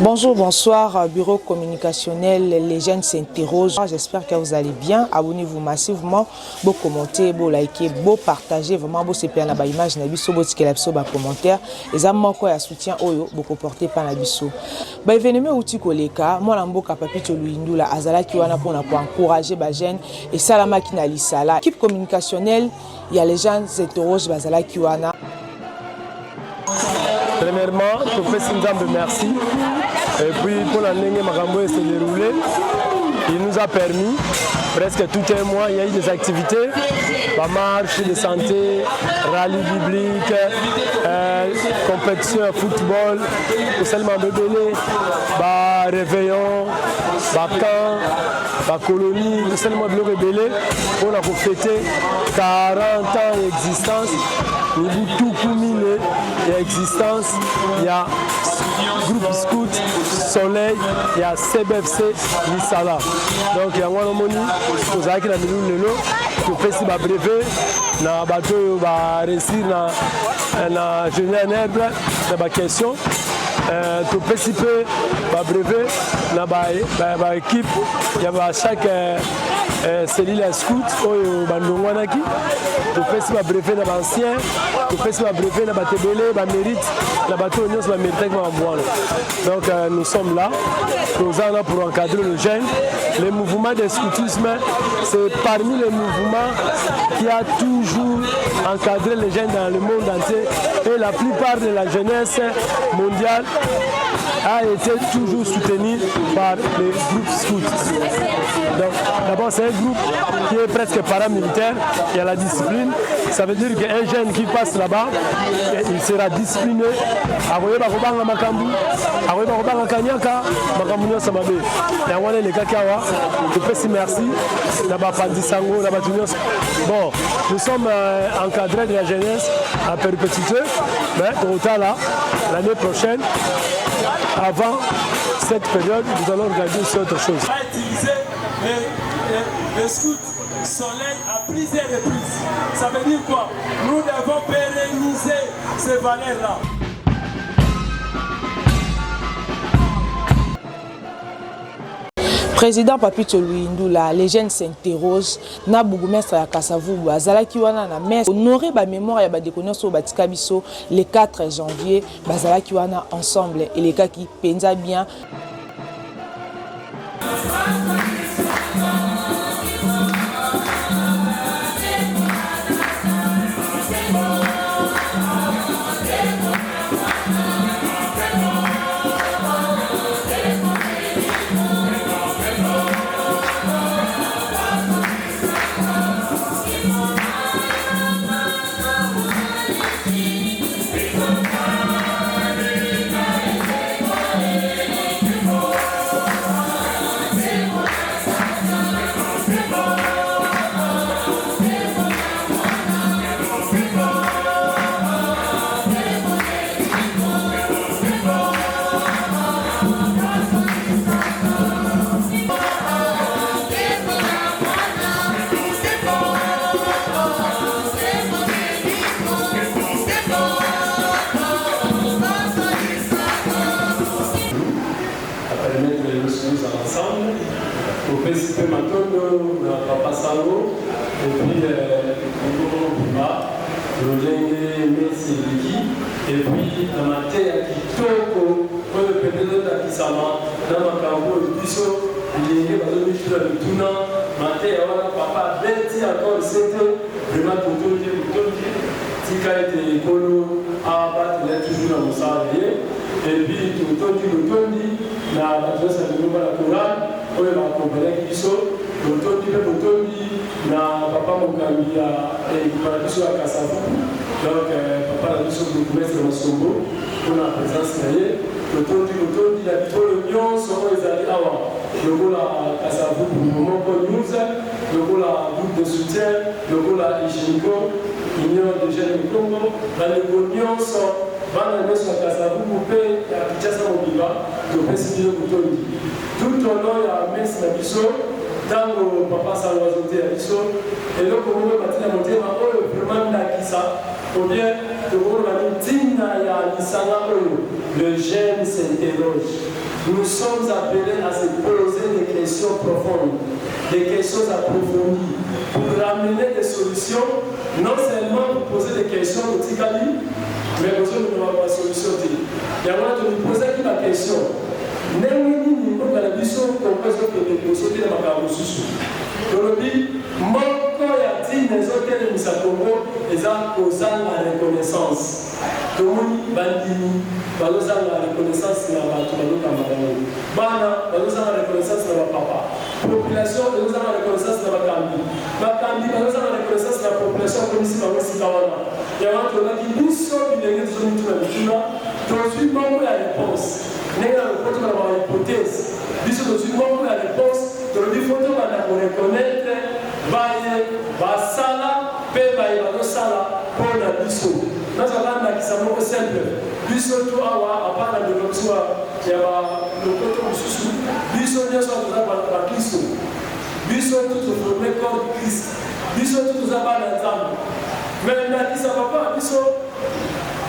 Bonjour, bonsoir, bureau communicationnel, les jeunes s'interrogent. J'espère que vous allez bien. Abonnez-vous massivement, vous commentez, vous likez, vous partagez, vraiment, vous sépiez na ba image na biso, vous tikez la biso ba commentaire. Et ça moi quoi ya soutien oyo, vous comportez pas na biso. Ba événement outi koleka, moi lamboka Papito Luindu la azala ki wana pour encourager ba jeunes et salama ki na lisala. Équipe communicationnelle, il y a les jeunes s'interrogent bazala ki wana. Premièrement, professeur Nzambe, merci. Et puis pour la ligne Makambo s'est déroulée, il nous a permis, presque tout un mois, il y a eu des activités, la marche de santé, rallye biblique, compétition football, seulement bébélé, réveillon, camp, colonie, seulement bébélé, on a fêté 40 ans d'existence. Au bout de tout Koumine, il y a existence, il y a groupe scout, soleil, il y a CBFC, Nisala. Donc il y a un moni, vous avez qui na milou lelo, tu fais si brevet, na bateau va réussir na jeune en herbe, na ba question. Tu fais si peu brevet, na ba équipe, il y a chaque cellule scout, au bandongwanaki. Tu fais si brevet na ancien, tu fais si brevet na batebele, ba mérite, na bateau union ba mérite avec ma boire. Donc nous sommes là, nous allons pour encadrer le jeune. Le mouvement de scoutisme, c'est parmi les mouvements qui a toujours encadré les jeunes dans le monde entier. Et la plupart de la jeunesse mondiale a été toujours soutenue par les groupes scouts. Donc d'abord c'est un groupe qui est presque paramilitaire, il y a la discipline. Ça veut dire qu'un jeune qui passe là-bas, il sera discipliné. Merci. Bon, nous sommes encadrés de la jeunesse à perpétuité, mais au total là, l'année prochaine, avant cette période, nous allons regarder sur autre chose. On va utiliser le scout soleil à plusieurs reprises. Ça veut dire quoi? Nous devons pérenniser ces valeurs-là. Président Papito Luindu, les jeunes s'interrogent. Na bourgmestre ya Kasavubu, azalaki wana na messe. Honorer ba mémoire ya ba déconner sur Batika Biso le 4 janvier, bazalaki wana ensemble et les cas qui pensa bien. Professeur Matondo, Papa Sango, et puis Nicolas Bima, Roger Messi, et puis dans ma tête qui toko, pour le pédalo d'Akisama, dans ma cambo, le biseau, il est venu dans le tournant, ma tête, papa, 20 encore, c'était vraiment tout le temps, Tika était colo, à battre, il est toujours dans mon salarié, et puis tout le temps, na batresa de la Coran, on va accompagner Kiso, l'automne, na papa Mokambi et Paradiso à Kassavou. Donc, papa a dit sur le bourgmestre de Masombo, pour la présence naïe. L'automne, il a dit que l'union sera les alliés avant. Le rôle à Kassavou pour le moment pour News, le rôle à groupe de soutien, le rôle à Hygiénico, l'union de jeunes du Congo, dans les unions sont. Bana Neso Kasavu Moupe ya Kichasa Mobiba, de Pesibio Moutondi. Tout au long, il y a un messe na biso, tango papa Salwazote ya biso, et le commun Matina Montema, vraiment Nakisa, ou bien, le commun Matina ya Nisanga, le jeune s'interroge. nous sommes appelés à se poser des questions profondes, des questions approfondies, pour ramener des solutions, non seulement pour poser des questions au Tikali, mais aussi pour avoir la solution. Et alors, de nous poser la question, nous avons la vision qu'on peut se poser dans la Congo. Aujourd'hui, manquant à dire les autres de Misa Congo, ils ont causé la reconnaissance. Tout le monde bandit, ils ont la reconnaissance de la camarade. Bana, ils ont la reconnaissance de la papa. Population, ils ont la reconnaissance de la Kambi. Ma Kambi, ils ont la reconnaissance de la population comme ici, dans le Sikawana. Il y a un truc qui nous sort de l'église de Mitouna, dans une manque à réponse. Nous avons une hypothèse. Nous avons une manque à réponse. Donc il faut reconnaître basala pe basala pour la biso. Nous avons qui sont simple. Biso to awa apana de l'autre ya le côté mususu. Biso ne soit pas Christ. Biso tout le corps de Christ. Biso tout ça dans l'âme. Mais na qui ça va pas biso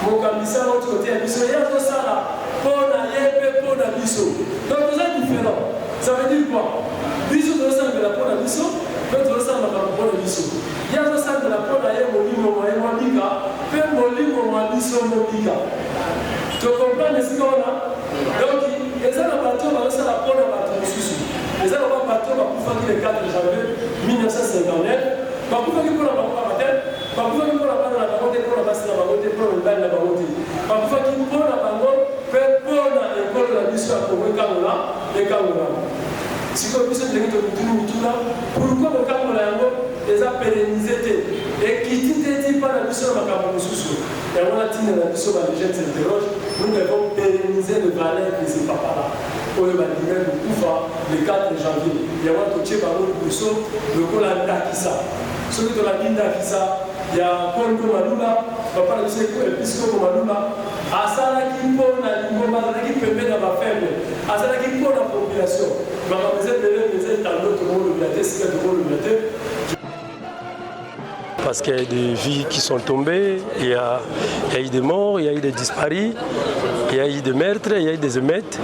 mon commissaire l'autre côté biso ya to sala pour la yebe pour la biso. Donc c'est différent. Ça veut dire quoi? Biso de ça de la pour la biso, d'autres de ça de la pour la biso. Il y a de ça de la pour la yebe molimo moyema bika, pe molimo moyema biso mobika. Tu comprends ce qu'on a? Donc les gens à bateau va ça la pour la bateau susu. Les gens à bateau va pour faire le 4 janvier 1959. Pas pour faire pour la bateau, pas pour faire pour la bateau, pour la basse la bateau, pour le bain la bateau. Pas pour faire pour la bateau, pour la école la biso à Congo Kangola et Kangola. Si vous avez dit que pourquoi le camp les a pérennisés et qui dit pas la mission de la Cameroun et on a dit la mission de la jeune s'interroge, nous devons pérenniser le valeur de ces papas-là. Pour le bâtiment de Koufa, le 4 janvier, il y a un touché par le Bousso, le Kola Ndakisa. Celui de la ville Ndakisa, il y a Kondo Malula, papa de l'épiscope Malula, Asala qui pose la Lingoma, qui permet de la faible, Asala qui pose la population. Parce qu'il y a des vies qui sont tombées, il y a eu des morts, il y a eu des disparus, il y a eu des meurtres, il y a eu des émeutes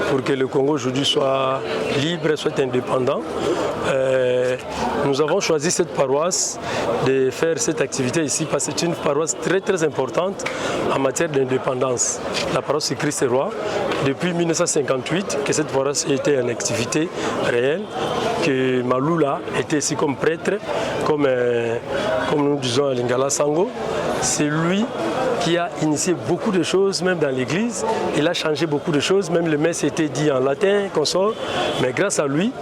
pour que le Congo aujourd'hui soit libre, soit indépendant. Nous avons choisi cette paroisse de faire cette activité ici parce que c'est une paroisse très très importante en matière d'indépendance. La paroisse c'est Christ et Roi. Depuis 1958 que cette paroisse était en activité réelle, que Malula était ici comme prêtre, comme nous disons à Lingala Sango. C'est lui qui a initié beaucoup de choses, même dans l'église. Il a changé beaucoup de choses, même le messe était dit en latin, consort. Mais grâce à lui,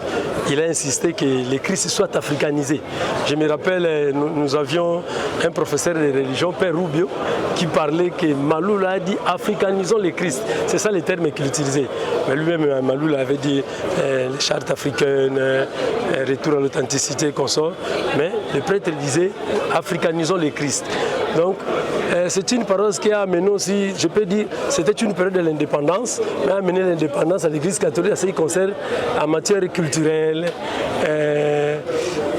il a insisté que les Christ soient africanisés. Je me rappelle, nous avions un professeur de religion, Père Rubio, qui parlait que Malula a dit africanisons les Christ. C'est ça les termes qu'il utilisait. Mais lui-même, Malula avait dit les chartes africaines, retour à l'authenticité, consort. Mais le prêtre disait africanisons les Christ. Donc, c'est une paroisse qui a amené aussi, je peux dire, c'était une période de l'indépendance, mais a amené l'indépendance à l'Église catholique à ce qui concerne en matière culturelle,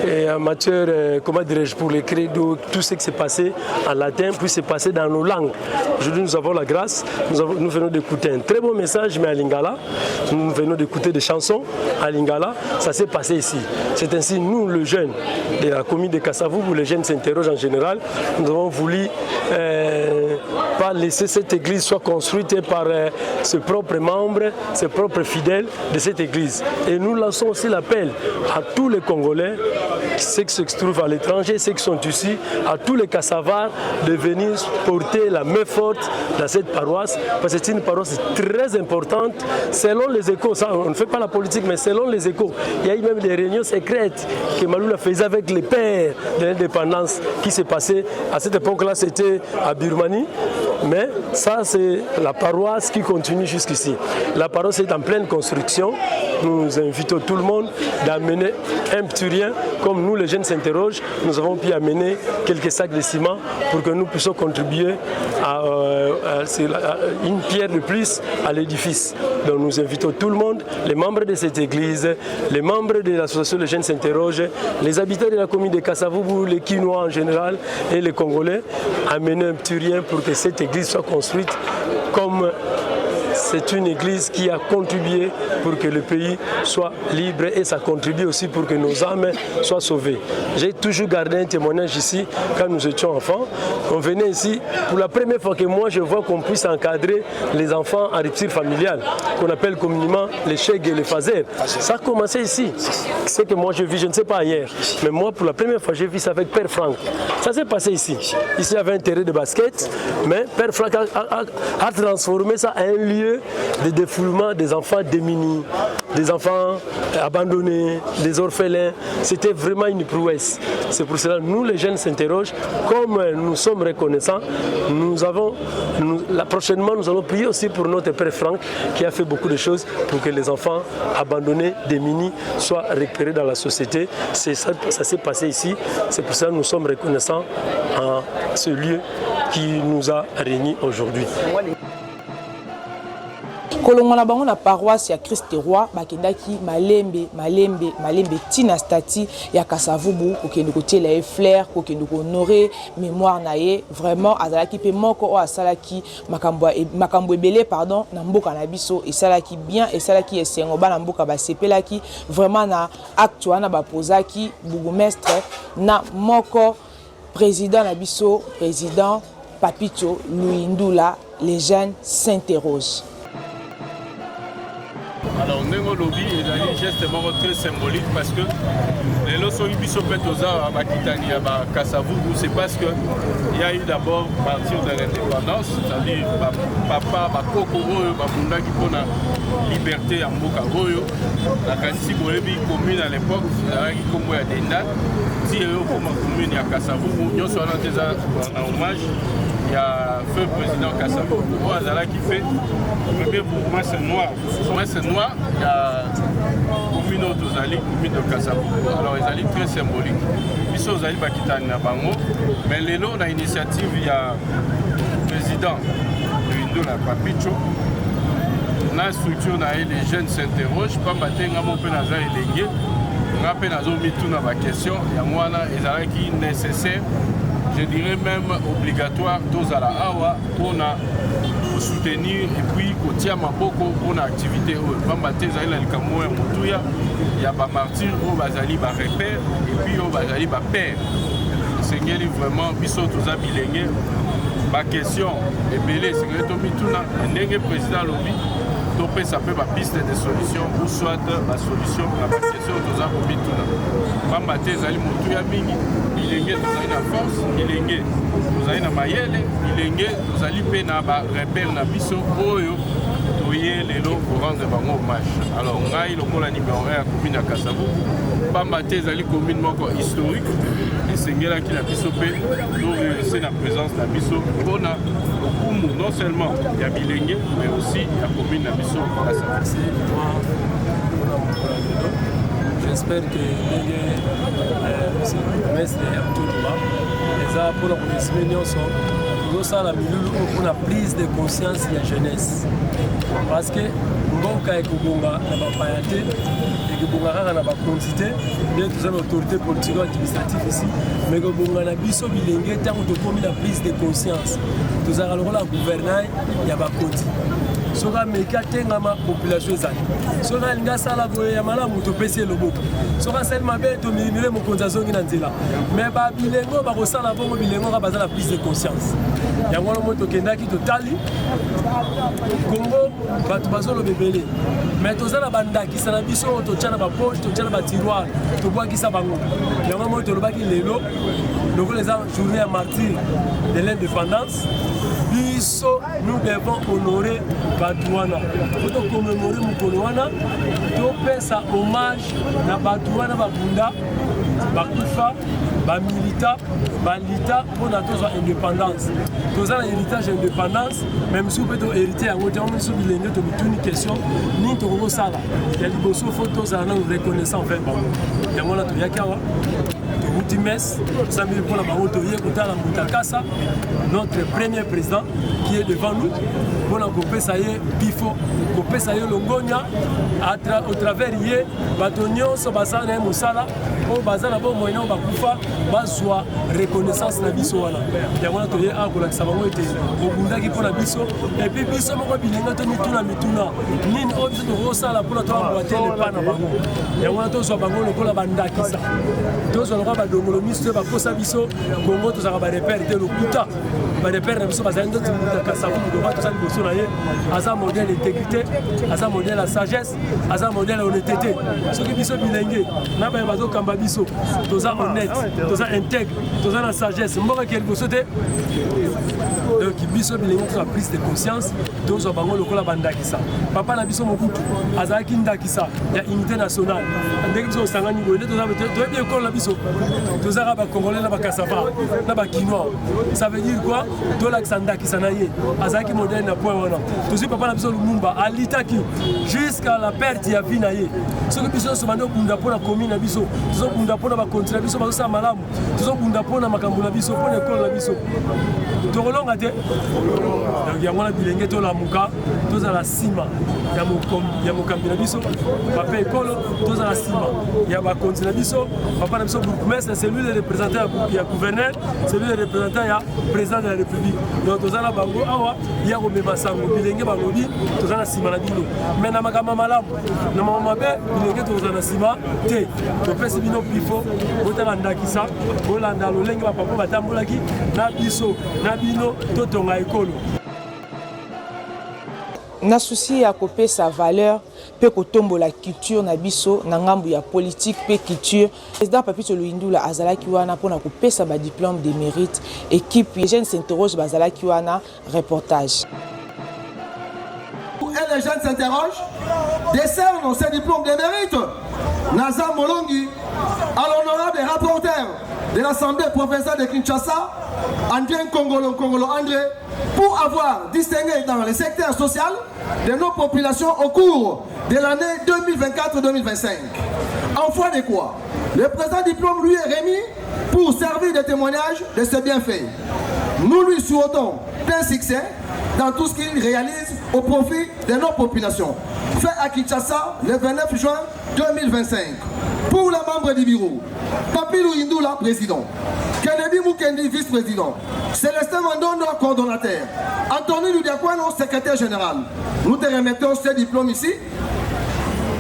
et en matière, comment dirais-je, pour les credos, tout ce qui s'est passé en latin, puis s'est passé dans nos langues. Aujourd'hui, nous avons la grâce, nous venons d'écouter un très bon message, mais à Lingala, nous venons d'écouter des chansons à Lingala, ça s'est passé ici. C'est ainsi, nous, les jeunes de la commune de Kassavou, où les jeunes s'interrogent en général, nous avons voulu pas laisser cette église soit construite par ses propres membres, ses propres fidèles de cette église. Et nous lançons aussi l'appel à tous les Congolais, ceux qui se trouvent à l'étranger, ceux qui sont ici, à tous les Kassavars de venir porter la main forte dans cette paroisse, parce que c'est une paroisse très importante. Selon les échos, ça, on ne fait pas la politique, mais selon les échos, il y a eu même des réunions secrètes que Malula faisait avec les pères de l'indépendance qui s'est passé. À cette époque-là, c'était à Birmanie. Mais ça, c'est la paroisse qui continue jusqu'ici. La paroisse est en pleine construction. Nous invitons tout le monde d'amener un petit rien. Comme nous, les jeunes s'interrogent, nous avons pu amener quelques sacs de ciment pour que nous puissions contribuer à une pierre de plus à l'édifice. Donc nous invitons tout le monde, les membres de cette église, les membres de l'association Les Jeunes s'interrogent, les habitants de la commune de Kassavou, les Kinois en général et les Congolais, à amener un petit rien pour que cette église soit construite comme c'est une église qui a contribué pour que le pays soit libre et ça contribue aussi pour que nos âmes soient sauvées. J'ai toujours gardé un témoignage ici quand nous étions enfants. On venait ici pour la première fois que moi je vois qu'on puisse encadrer les enfants en rupture familiale, qu'on appelle communément les chèques et les phasers. Ça a commencé ici. C'est que moi je vis, je ne sais pas ailleurs, mais moi pour la première fois j'ai vu ça avec Père Franck. Ça s'est passé ici. Ici il y avait un terrain de basket, mais Père Franck a transformé ça en un lieu de défoulement des enfants démunis, des enfants abandonnés, des orphelins. C'était vraiment une prouesse. C'est pour cela que nous les jeunes s'interrogent, comme nous sommes reconnaissants, prochainement nous allons prier aussi pour notre Père Franck qui a fait beaucoup de choses pour que les enfants abandonnés, démunis soient récupérés dans la société. Ça s'est passé ici, c'est pour ça que nous sommes reconnaissants à ce lieu qui nous a réunis aujourd'hui. kolongola bango na paroisse ya Christ Roi bakendaki malembe tina stati ya Kasavubu kokende kotiela e fleur kokende ko honorer mémoire na ye vraiment azalaki pe moko o asalaki makambo ebele pardon na mboka na biso esalaki bien esalaki esengo bana mboka basepelaki vraiment na acte wana bapozaki bourgmestre na moko président na biso président Papito Luindula. Les jeunes s'interrogent. Alors, Nengo Lobby est un geste très symbolique parce que les lorsqu'on a à Bakitani, à Kasavubu, c'est parce qu'il y a eu d'abord partir de l'indépendance, c'est-à-dire papa, Bakoko, Babunda qui prend la liberté en Mboka Royo, la Kansi Bolebi commune à l'époque, qui comme à Denda, si il y a une commune à Kasavubu, nous sommes en hommage. Il y a feu président Kassavo, qui fait le premier mouvement c'est noir. C'est noir, il y a commune Otozali, commune de Kassavo. Alors ils allaient très symbolique. Ils sont allés Bakitani à Bango. Mais les lots, on a une initiative, il y a le président de Luindula Papicho. On a une structure, les jeunes s'interrogent. Pas matin, on a un peu d'argent élégué. On a un peu d'argent mis dans la question. Il y a moi, ils allaient qui est nécessaire. Je dirais même obligatoire tous à la AWA pour soutenir et puis qu'on tient ma beaucoup pour l'activité. Il y a des martyrs, il y a des repères et puis il y a des pères. C'est vraiment biso tous à bilingue. Ma question est belle, c'est que le président lobby ça peut être piste de solution ou soit la solution à la question de la Bituna. Bambaté, Zali Moutuya Mingi, Bilingue, nous avons la force, Bilingue, nous avons la Mayele, Bilingue, nous avons la repère na biso, Oyo, Toye, Lelo, pour rendre un hommage. Alors, on a le mot la numéro 1 à la commune à Kassavou. Bambaté, Zali commune historique, et c'est là qui a biso, nous c'est la présence de la biso, on a non seulement il y a Bilingue, mais aussi il y a la commune à biso. J'espère que les pour la pour la prise de conscience de la jeunesse. Parce que mboka ekobonga na bapayate ekobonga kaka na baquantité bien toza na autorité politique administrative ici mais ekobonga na biso bilenge ntango tokomi na prise de conscience tozalaka lokola gouvernail ya bakoti soki ameki atengama population ezali soki alingi asala boye ya malamu topesi ye loboko soki asali mabe tomilimile mokonzi azongi na nzela mais babilengo bakosala bongo bilengo kaka baza na prise de conscience yango wana moi tokendaki totali Congo bato bazoloba ebele mais toza na bandakisa na biso totya na bapoche totya na batiroire tobwakisa bango yango moi tolobaki lelo lokola eza journée ya martyr de l'indépendance biso nous devons honorer bato wana po tocommémorer mokolo wana topesa hommage na bato wana babunda bakufa bamilita balita mpona tozwa indépendance toza na héritage ya indépendance même si mpe tohérité yango te miso bilenge tomituni question nini tokokosala ya liboso fo tozala nano reconnaissant envers bango yango wana toyaki awa tokuti messe tosambeli mpona bango toye kotala Mutakasa notre premier président qui est devant nous mpona kopesa ye bifo kopesa ye longonia au travers ye bato nyonso basala na ye mosala oyo baza na niveau moyen bakufa bazwa reconnaissance na biso wana yango na toye akolakisa bango ete obundaki mpona biso epuis biso moko bilenga to mituna nini oyo biso tokosala mpona toamboite lepa na bango yango na tozwa bango lokola bandakisa tozwa lokola badongolo miso te bakosa biso kongo tozalaka barepere te lokuta barepere na biso bazali ndoti kasavu mudoba toza liboso na ye aza modèle intégrité aza modèle ya sagesse aza modèle ya honnêteté soki biso bilenge na baye bazokamba biso toza honnête toza intègre toza na sagesse mboka ke liboso te donc biso bilenge tozwa prise de conscience tozwa bango lokola bandakisa papa na biso mobutu azalaki ndakisa ya unité nationale ndenge biso osangani boye nde toyebi ekolo na biso tozaka bacongolais na bacasava na bakinois ça veut dire quoi tolakisa ndakisa na ye azalaki modèle na point wana tozwi papa na biso lumumba alitaki jusqu'à la perte ya vie na ye soki biso nyonso bandi okunda mpona commune na biso tozokunda mpona bakonti na biso bazosala malamu tozokunda mpona makambo na biso mpona ekolo na biso tokolonga te donc yango na bilenge tolamuka tozala nsima ya mokambi na biso papa ekolo tozala nsima ya bakonti na biso papa na biso bourgmestre c'est lui le représentant ya gouverneur c'est lui le représentant ya président de la république donc tozala bango awa ya komema sango bilenge balobi tozala nsima na bino mais na makambo malamu na makambo mabe bilenge tozala na nsima te topesi bino pifo botala ndakisa bolanda lolenge bapapa batambolaki na biso na bino totonga ekolo na souci ya kopesa valeur pe kotombola culture na biso na ngambu ya politique pe culture président Papito Luindula azalaki wana pona kopesa ba diplôme de mérite équipe les jeunes s'interrogent bazalaki wana reportage et les jeunes s'interrogent décernent ces diplômes de mérite Nazam Molongi à l'honorable rapporteur de l'Assemblée provinciale de Kinshasa André Kongolo André pour avoir distingué dans le secteur social de nos populations au cours de l'année 2024-2025. En foi de quoi, le présent diplôme lui est remis pour servir de témoignage de ses bienfaits. Nous lui souhaitons plein succès dans tout ce qu'il réalise au profit de nos populations. Fait à Kinshasa le 29 juin 2025. Pour les membres du bureau, Papito Luindula, président. Kennedy Mukendi, vice-président. Célestin Mandondo, coordonnateur. Anthony Ludiakwano, secrétaire général. Nous te remettons ce diplôme ici,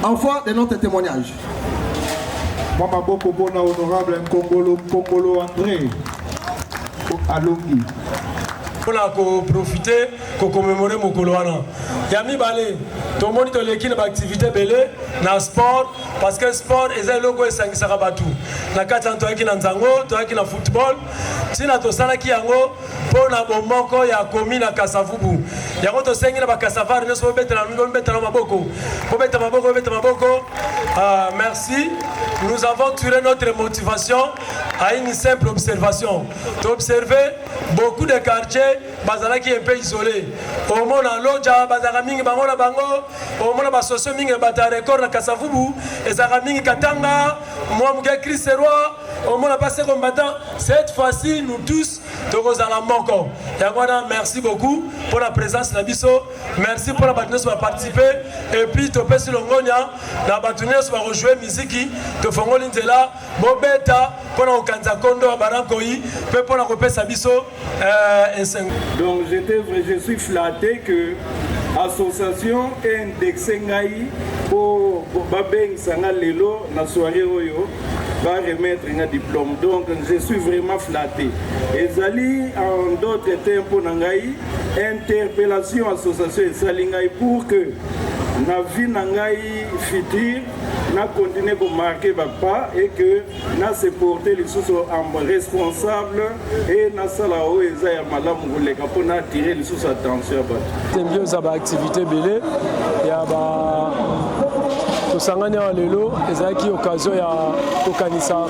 en foi de notre témoignage. Mama Boko Bona, honorable Kongolo André Alongi. Pour profiter, pour commémorer mon coloana. Yami Balé, tout le monde est l'équipe d'activité belé, dans le sport, parce que le sport est un logo et 5 sarabatu. Na kata toi qui dans zango, toi qui dans football, si na to sana ki yango, pour na bomoko ya komi na kasavubu. Yango to sengi na ba kasavar, ne so beta na nous beta na maboko. Pour beta maboko. Merci. Nous avons tiré notre motivation à une simple observation. D'observer beaucoup de quartiers bazala qui est un peu isolé. Au monde en loja bazala mingi bango na bango, au monde ba socio mingi bata record na Kasavubu, et zara mingi Katanga, moi muge Christ-Roi, au monde passé combattant. Cette fois-ci nous tous tokozala moko. Yangwana merci beaucoup pour la présence na biso. Merci pour la partenaire qui va participer et puis to pesi longonya na partenaire qui va rejouer musique to fongoli nzela bobeta pour na okanza kondo barankoi pe pour na kopesa biso donc je suis flatté que l'association indexé ngai pour babeng sanga lelo na soirée oyo va remettre un diplôme. Donc je suis vraiment flatté. Et Zali en d'autres tempos nangai interpellation association Salingai pour que na vie nangai futur na continuer à marquer pas et que na se porter les sous en responsable et na sala o ezaya malamu koleka pour na attirer les sous attention ba. Tembio za ba activité belé ya ba tosangani wa lelo ezaki occasion ya kokanisa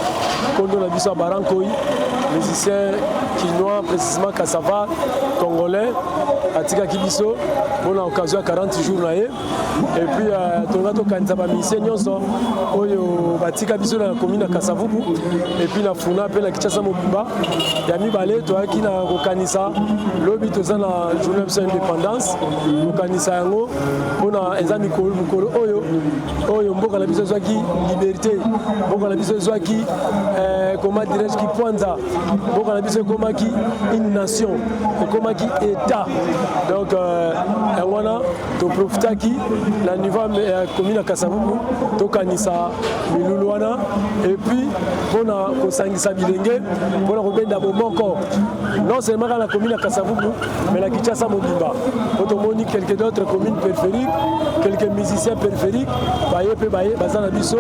kondo na biso barankoi musiciens kinois précisément cassava congolais atika kibiso bona occasion 40 jours na ye et puis tonga to kanza ba mission nyonso oyo batika biso na commune ya Kasavubu et puis na funa pe na Kinshasa mobimba ya mibale to aki na kokanisa lobi to za na journée de l'indépendance kokanisa yango bona eza mikolo oyo mboka na biso zwaki liberté mboka na biso zwaki comment dirais-je qui pointa mboka na biso komaki une nation komaki état donc wana to profitaki na niveau ya commune ya Kasavubu to kanisa milulu wana et puis pona kosangisa bilenge pona kobenda bomoko non seulement la commune ya Kasavubu mais la Kinshasa mobimba otomoni quelques d'autres communes périphériques quelques musiciens périphériques baye pe baye bazana biso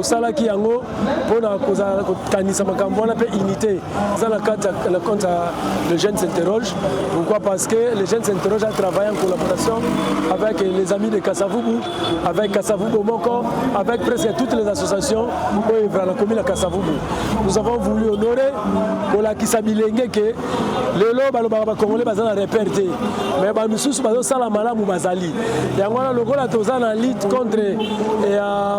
salaki yango pona kokanisa makambo wana pe unité ça la compte les jeunes s'interrogent pourquoi parce que les jeunes s'interrogent à travailler en collaboration avec les amis de Kasavubu avec Kasavubu Moko avec presque toutes les associations qui œuvrent dans la commune de Kasavubu. Nous avons voulu honorer la Kisabilenge que lelo baloba congolais bazana réperté mais ba misusu bazo sala malamu bazali yango na lokola tozana lutte contre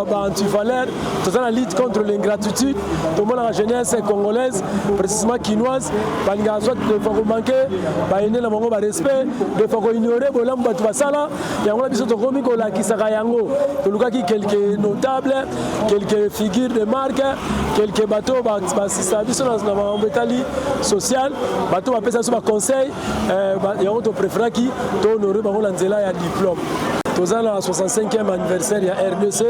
ba antivaleur tozana lutte contre l'ingratitude tout le monde la jeunesse congolaise précisément quinoise balinga soit de faut manquer ba ene na bango ba respect de faut ignorer bolam batu basala yango na biso to komi ko la kisaka yango to lukaki quelques notables quelques figures de marque quelques bateaux ba biso na mbetali social bateau apesa so ba conseil yango to préféra qui to honorer bango na nzela ya diplôme. Tous à la 65e anniversaire il y a RDC.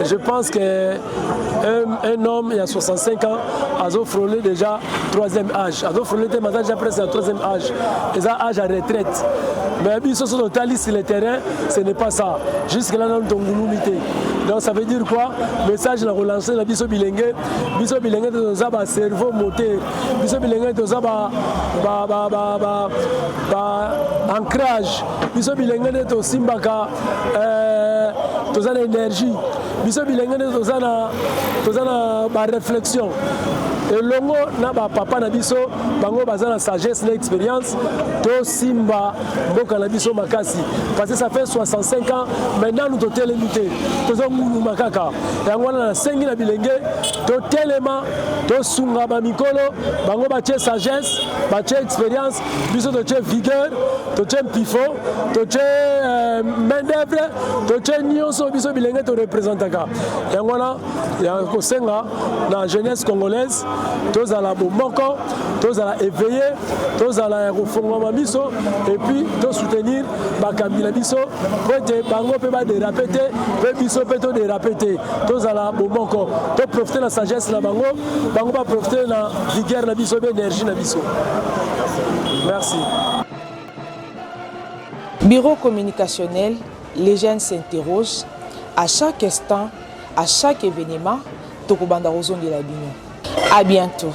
Je pense qu'un homme il y a 65 ans a frôlé déjà 3e âge. A frôlé déjà presque le 3e âge. Et un âge à retraite. Mais si sur le terrain, ce n'est pas ça. Jusque-là, nous avons donc ça veut dire quoi? Message de relancer la biso bilingue. Biso bilingue de un cerveau moteur. Biso bilingue de ancrage. Biso bilingue de simbaka. Toza na énergie biso bilenge toza na ba réflexion et longo na ba papa na biso bango baza na sagesse na expérience to simba mboka na biso makasi parce que ça fait 65 ans maintenant nous totel limité toza ngulu makaka yango na sengi na bilenge to telema to sunga ba mikolo bango ba tie sagesse ba tie expérience biso to tie vigueur to tie pifo to tie main d'œuvre to tie nyonso biso bilenge to représentaka yango na ya kosenga na jeunesse congolaise tozala bomoko tozala éveillé tozala ya kofungama biso et puis to soutenir bakambi na biso pote bango pe ba déraper te pe biso pe to déraper te tozala bomoko to profiter na sagesse na bango bango ba profiter na vigueur na biso be énergie na biso. Merci. Bureau communicationnel, les jeunes s'interrogent à chaque instant, à chaque événement. Tokobanda Rozongi Labino. À bientôt.